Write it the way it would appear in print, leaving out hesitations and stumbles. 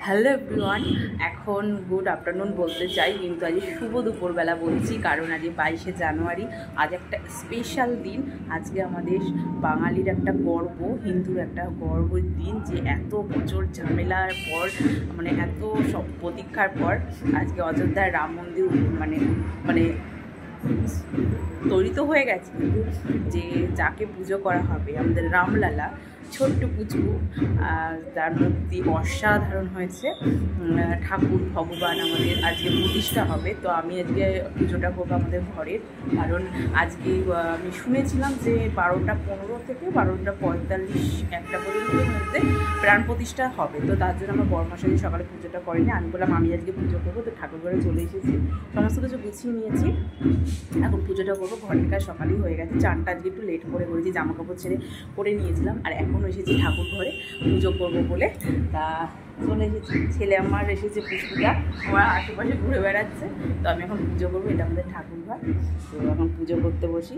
Hello everyone, এখন good afternoon বলতে চাই, কিন্তু আজ শুভ দুপুরবেলা বলছি, কারণ আজ 22শে জানুয়ারি। আজ একটা স্পেশাল দিন। আজকে আমাদের বাঙালির একটা গর্ব, হিন্দুর একটা গর্বের দিন, যে এত বছর ঝামেলার পর, মানে এত সব প্রতীক্ষার পর আজকে অযোধ্যার রাম মন্দির মানে মানে তৈরি তো হয়ে গেছে, কিন্তু যে যাকে পুজো করা হবে আমাদের রামলালা, ছোট্ট পুচকু, তার মূর্তি অসাধারণ হয়েছে। ঠাকুর ভগবান আমাদের আজকে প্রতিষ্ঠা হবে। তো আমি আজকে পুজোটা করবো আমাদের ঘরের, কারণ আজকে আমি শুনেছিলাম যে 12টা 15 থেকে 12টা 45 একটা পর্যন্তের মধ্যে প্রাণ প্রতিষ্ঠা হবে। তো তার জন্য আমার বড়মশাই সকালে পুজোটা করেনি। আমি বললাম আমি আজকে পুজো করবো, তো ঠাকুর ঘরে চলে এসেছি, সমস্ত কিছু গুছিয়ে নিয়েছি, এখন পুজোটা করবো। ঘরের কাজ সকালেই হয়ে গেছে, চানটা আজকে একটু লেট করে করেছি, জামা কাপড় ছেড়ে করে নিয়েছিলাম, আর এখন এসেছি ঠাকুর ঘরে পুজো করবো বলে। তা চলে এসেছি, ছেলে আমার এসেছে, পুষ্পিতা আমার আশেপাশে ঘুরে বেড়াচ্ছে। তো আমি এখন পুজো করবো, এটা আমাদের ঠাকুর ঘর। তো এখন পুজো করতে বসি।